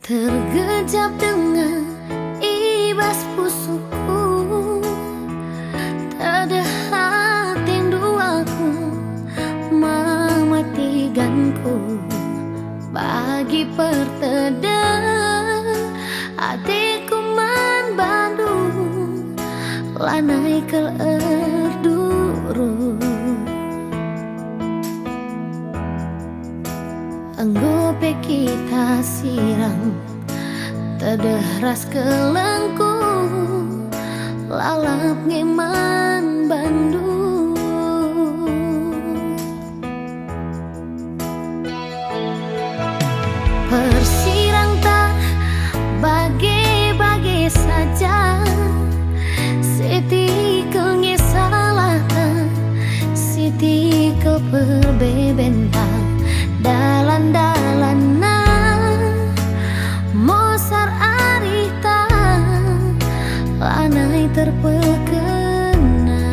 Tergejap dengan ibas pusukku, tak ada hati duaku mematikanku. Bagi pertedang hatiku membantu lanai kel erduru. Anggope kita sirang tederas kelengku lalap ngeman bandu. Persirang tak bage-bage saja, setikel ngesalahkan, setikel perbebentang dalan-dalanan mosar arita lanai terpekena.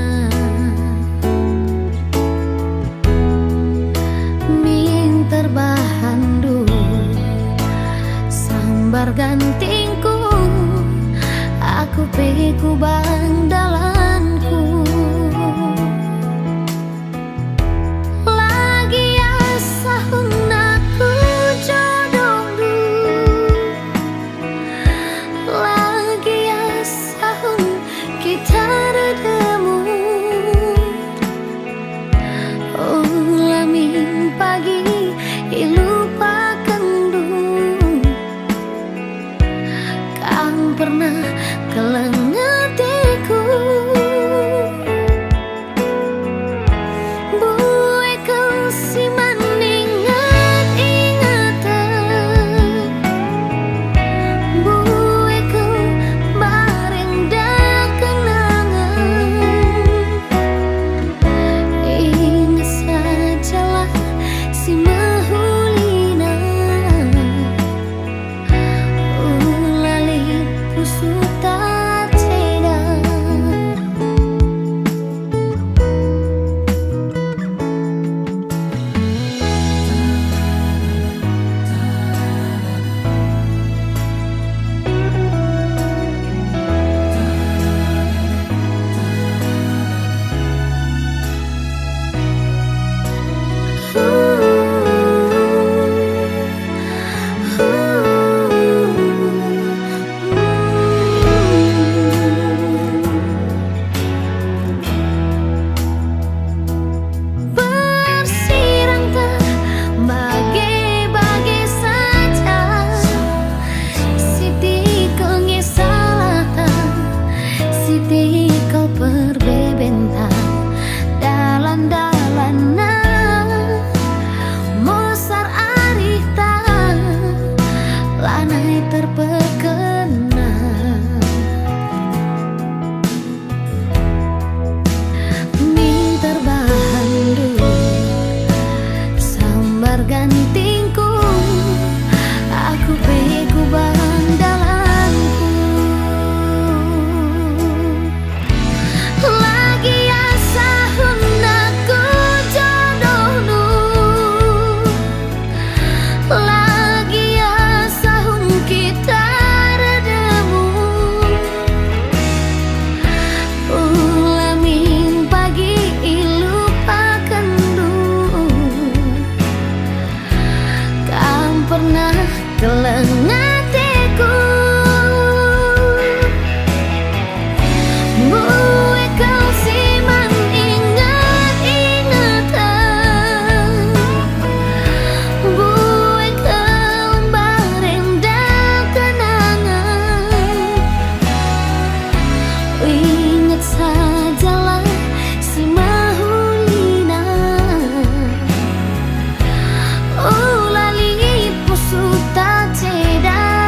Min terbahan dulu sambar gantingku, aku peku bang dalanku. Pernah kelengatiku buai kau si ingat-ingatan, buai kau bareng dah kenangan. Ingat sajalah si mahulina suta cedang. Gantingku, aku peku bang dalanku. Lagi asa hundaku jodohnu, lagi asa hun kita redemu. Ulamin pagi ilupakan pernah kelengatiku buai kau siman ingat-ingatan, buai kau bareng dah kenangan. Ingat sajalah si mahulina suta cedang.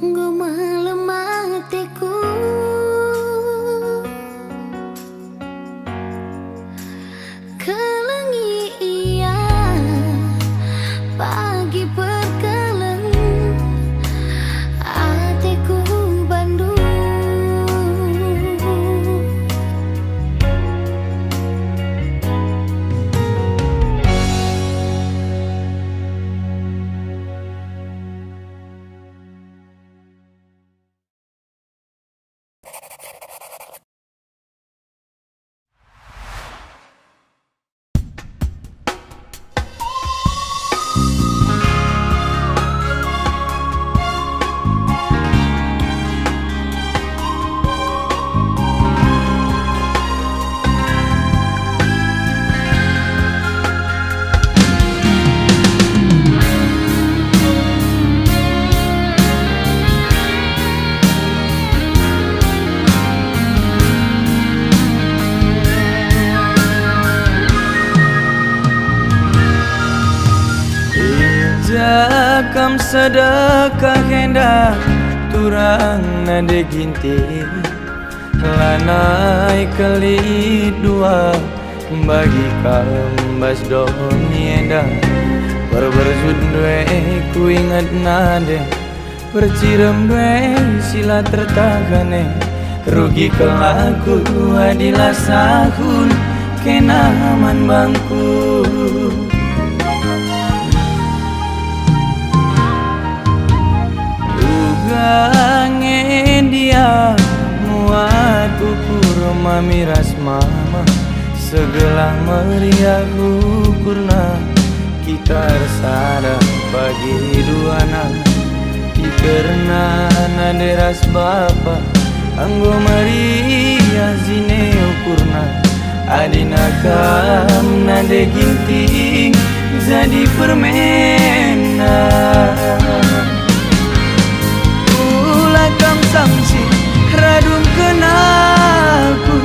nggo malam hatiku. Kelengi iya pagi berkeleng, hatiku Bandung. Jakam sedekah hendak turang nade ginti lanai kelit dua bagi kambas doni endah berbersud due ku ingat nade berciram due sila tertagane rugi kelaku adilah sahun kenaman bangku. Angin dia muat ukur mamiras mama segelah meriah ukurna kita resada bagi dua anak dikerna naderas bapa anggo meriah zine ukurna adina kam nade ginting jadi permena kam sangsi radum kenalku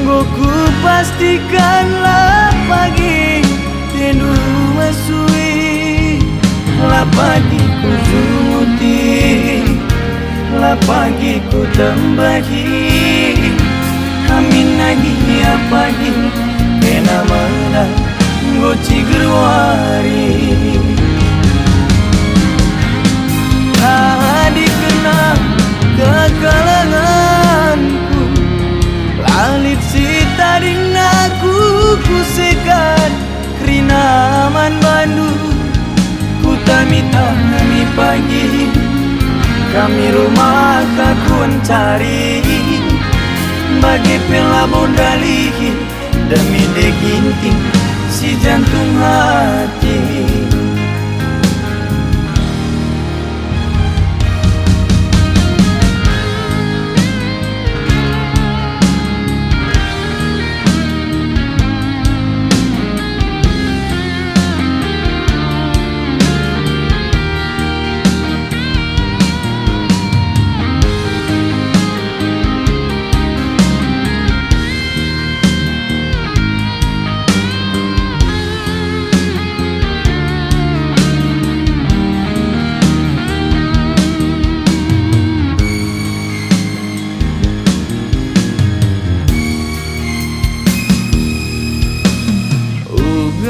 goku pastikanlah pagi tendu masui la pagi ku zumuti la pagi ku tambahi amin lagi ya pagi kena mana goci gerwari dikenang kekalanganku lalit si taring naku kusekat krinaman Bandung ku tami pagi kami rumah kakuan cari bagi pelabon dalihi demi deginting si jantung hati.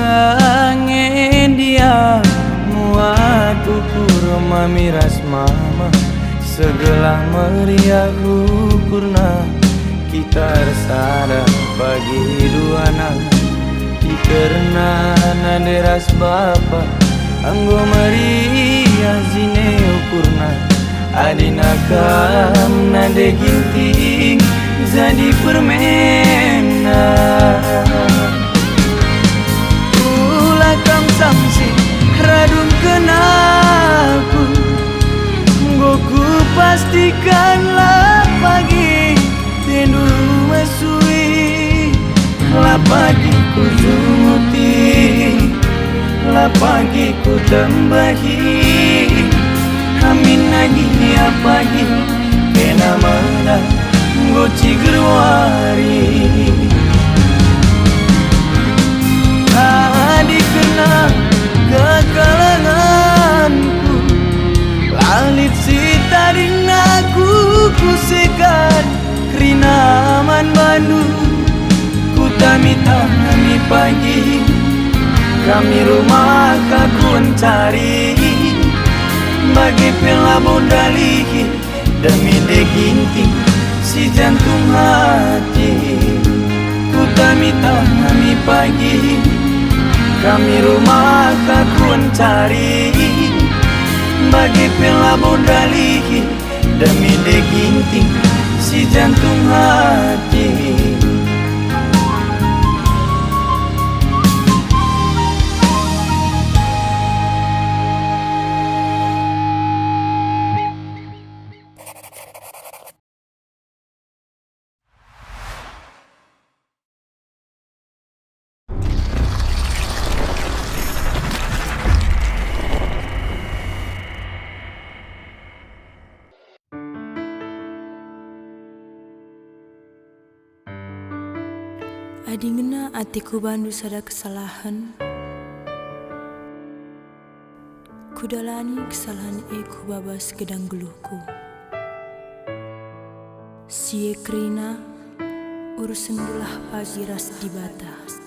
Angin dia muat ukur mamiras mama segelah meriah ukurna kita resada bagi dua anak dikerna naderas bapa anggo meriah zine ukurna adina kam nade ginting jadi permena kam sangsi radum kenalku goku pastikanlah pagi tendu masui la pagi ku zumuti la pagi ku tambahi amin lagi ya pagi kena mana goci gerwari dikenang kekalanganku lalit si ku sekat Krina man Bandung ku tami pagi kami rumah kakun cari bagi pelabon dali demi deginting si jantung hati ku tami pagi kami rumah kakun cari bagi pelabon dali demi deginting si jantung hati. Adi ngena atiku bandu sada kesalahan kudalani kesalahan ku babas gedang geluhku sie Krina urusan dulah paziras di batas.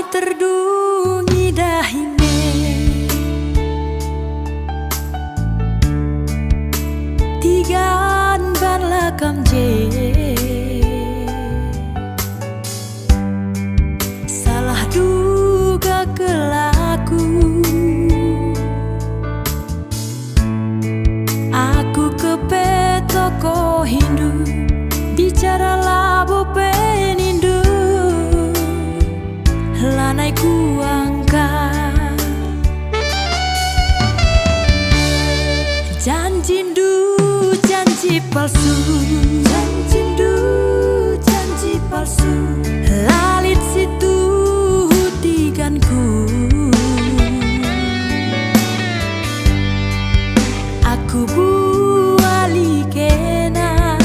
Terdungi dahine tigan ban lakam je salah duga kelaku aku kepe toko Hindu bicara labo penindu lanai ku angkat janji palsu janji palsu lalit situ hutiganku aku buali kena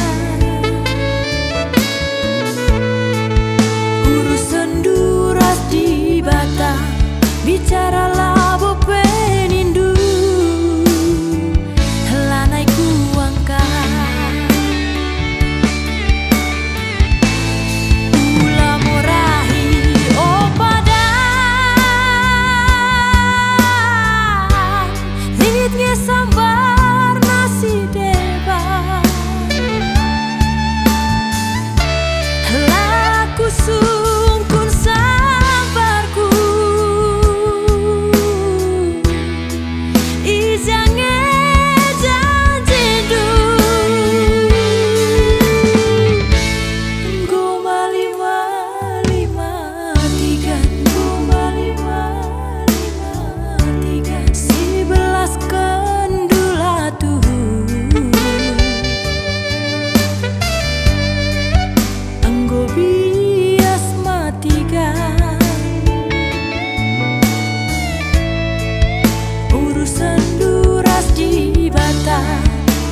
bata bicara labo penindu lanai ku angkat ula morahi oh padan litnya sambar nasi debat laku sungkun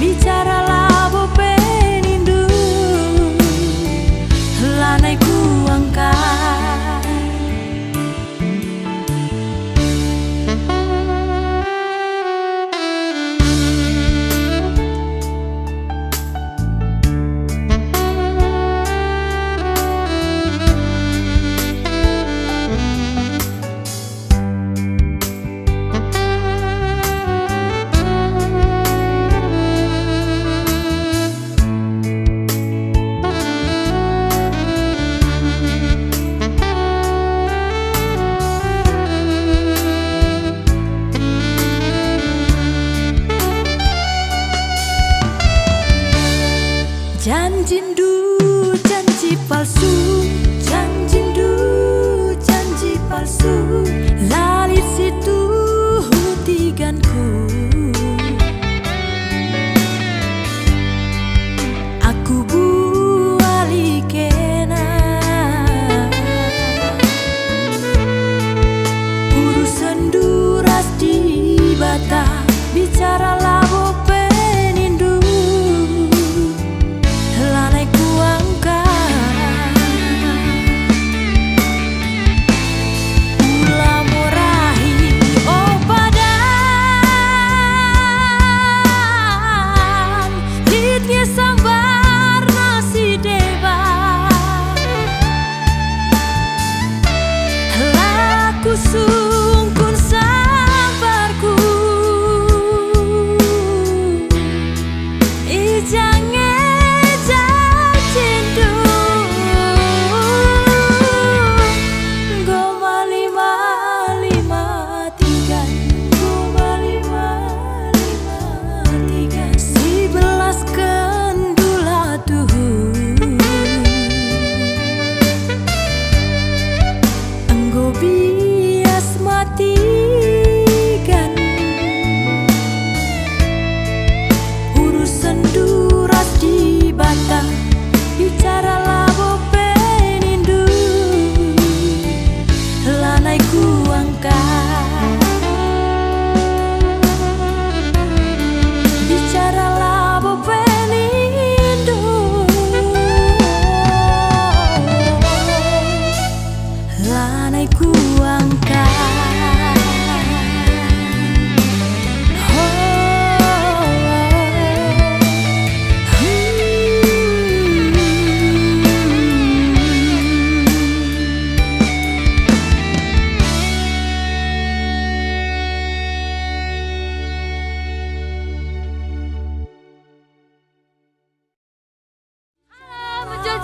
bicara labo penindu lanai ku angkat janji palsu janji palsu lalit situ hutiganku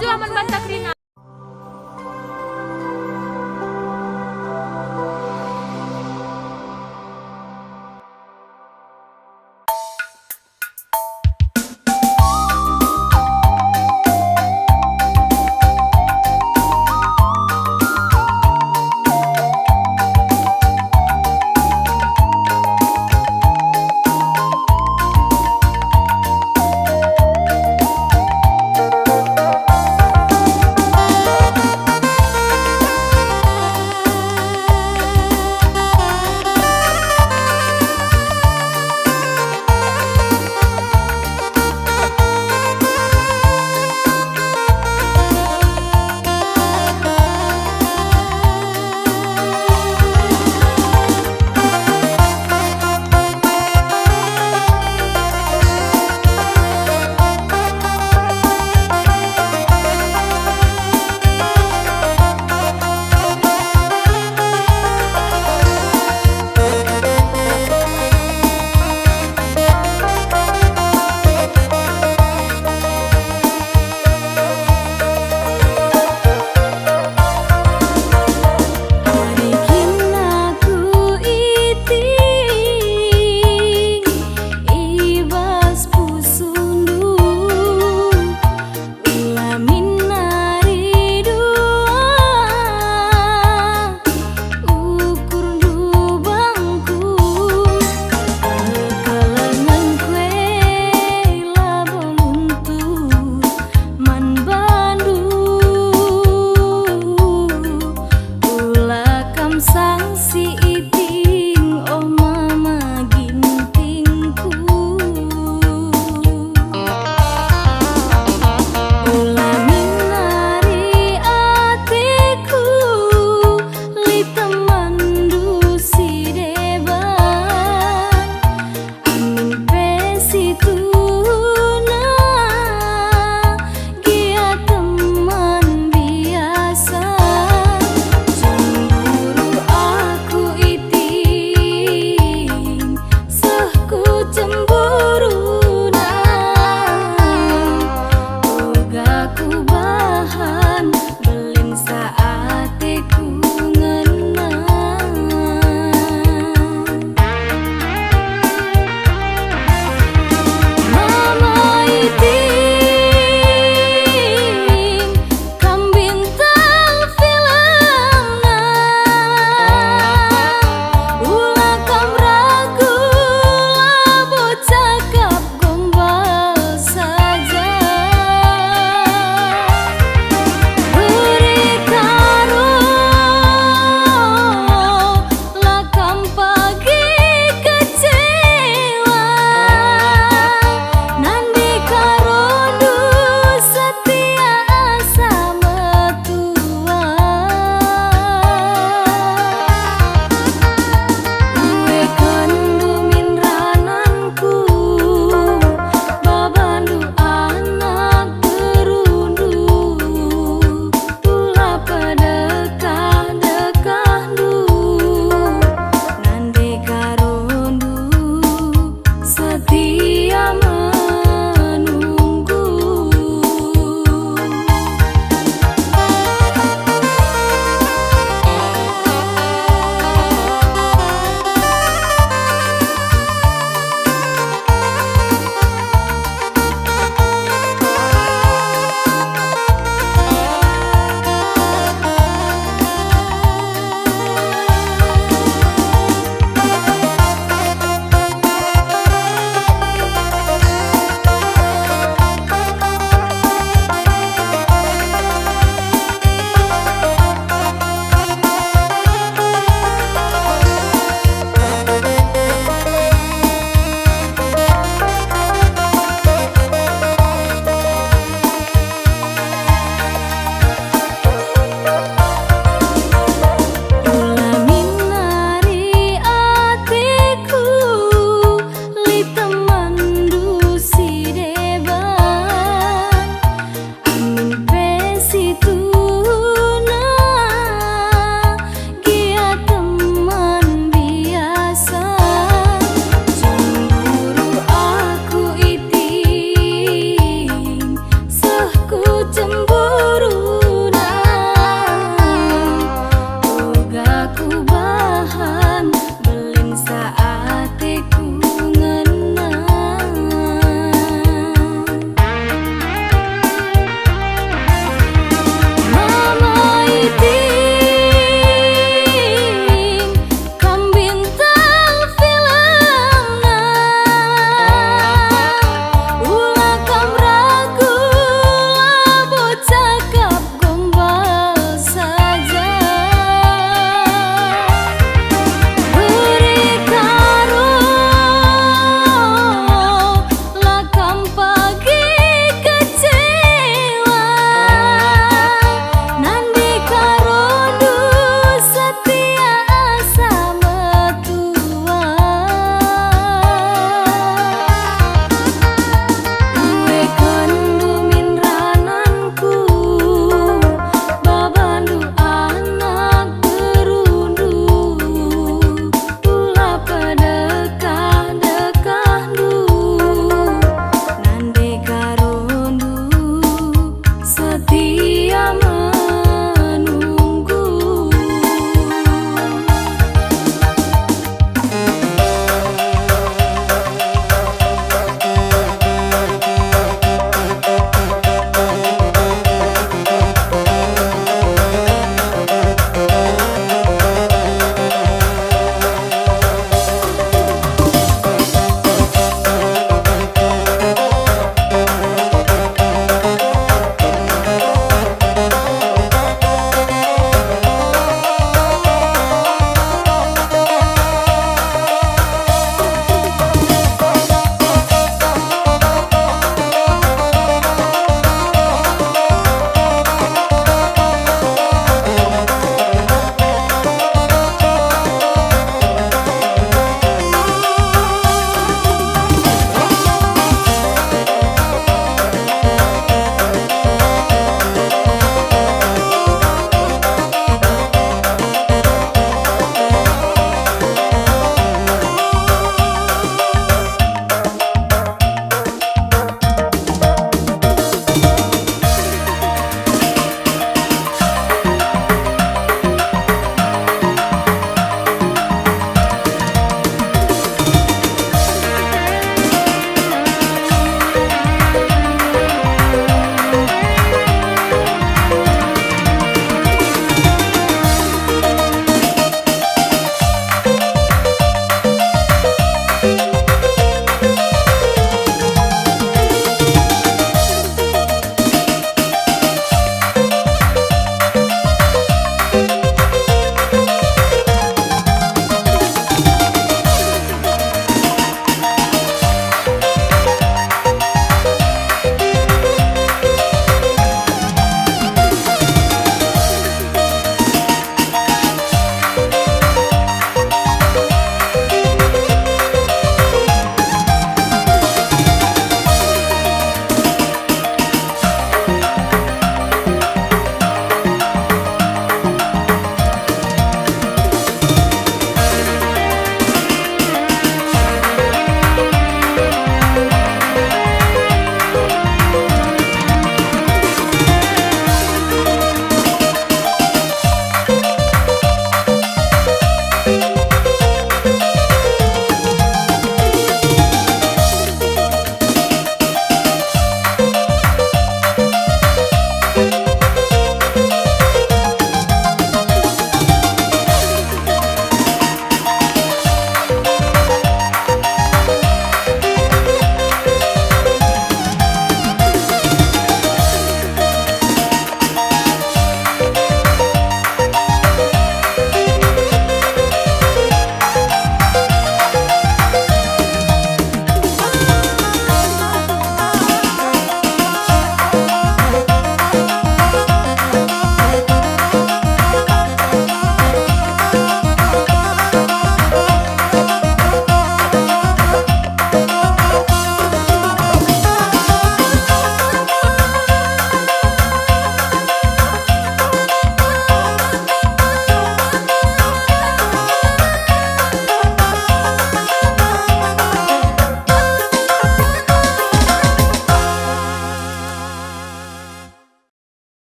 jua membantah Rina.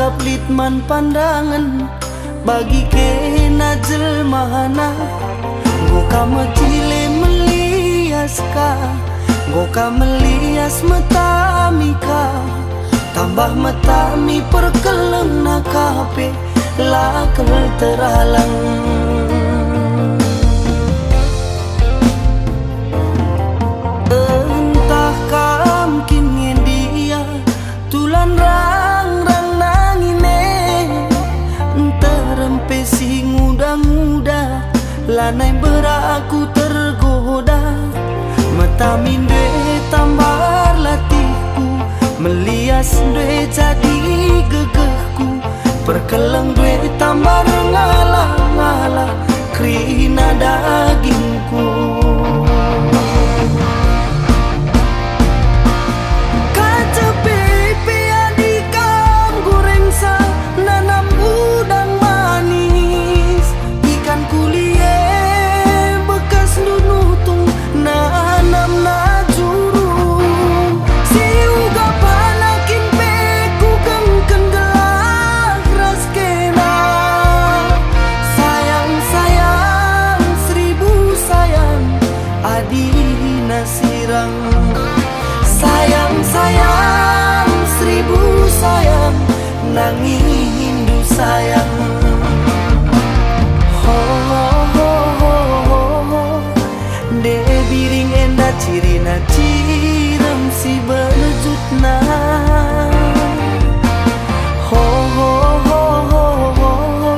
kaplitman pandangan bagi kena jelmahana. Goka metile meliaska, goka melias metamika, tambah metami perkeleng nakape lakel teralang. Entah kam kini dia tulan rang nangine, terempe si muda-muda lanai beraku tergoda. Metamin dwe tambar latihku, melias dwe jadi gegehku, perkeleng dwe tambar ngalah-ngalah krina dagingku. Sayang, seribu sayang, nanging hindu sayang. Ho ho ho ho ho ho, de biring enda cirina cirem si berjutna. Ho ho ho ho ho,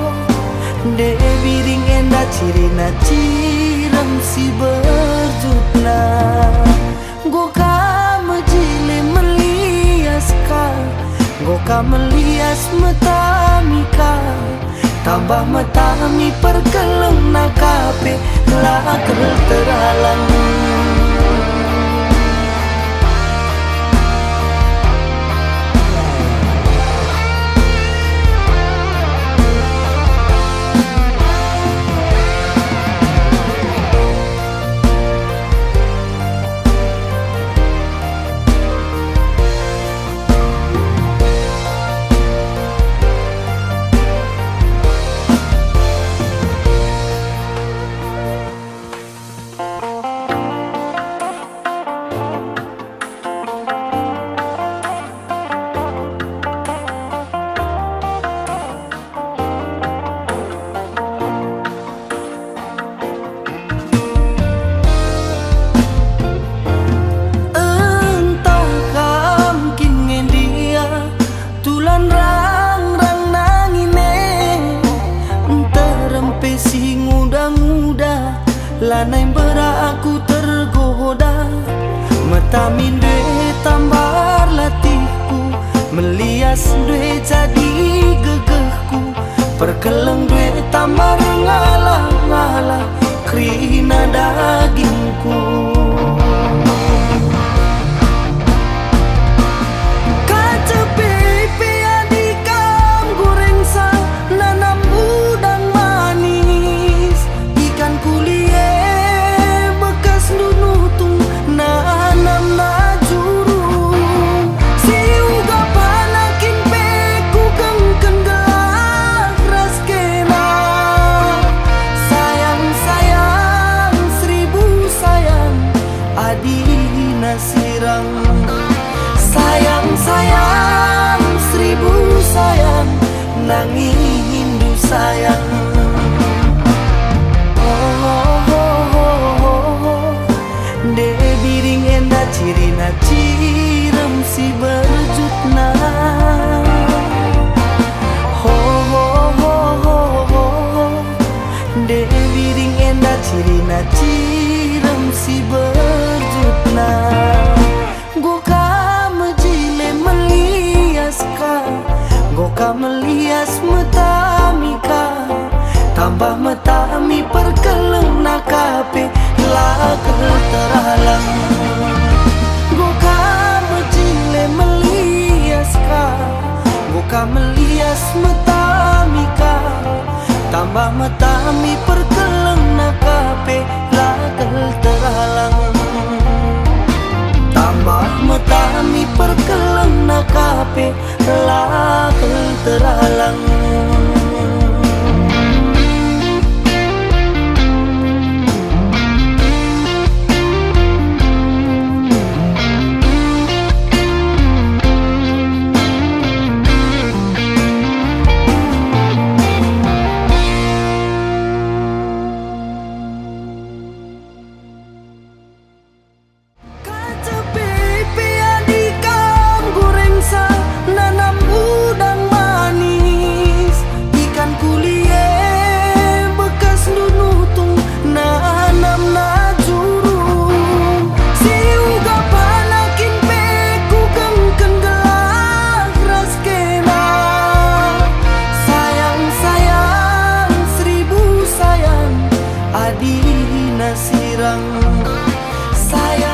de biring enda cirina cirem si berjutna. Goka melias metamika, tambah metami perkeleng nakape lakel teralang. Lanai beraku tergoda, metamin dwe tambar latihku, melias dwe jadi gegehku, perkeleng dwe tambar ngalah-ngalah krina dagingku. Sayang, seribu sayang, nanging hindu sayang. Oh, oh, oh, oh, oh. De biring enda cirina cirem si berjutna. Oh, oh, oh, oh, oh. De biring enda cirina cirem si berjutna. Goka melias metamika, tambah metami perkeleng nakape lakel teralang. Goka mejile meliaska, goka melias metamika, tambah metami perkeleng nakape lakel teralang. Tambah metami perkeleng nakape lakel teralang. Sayang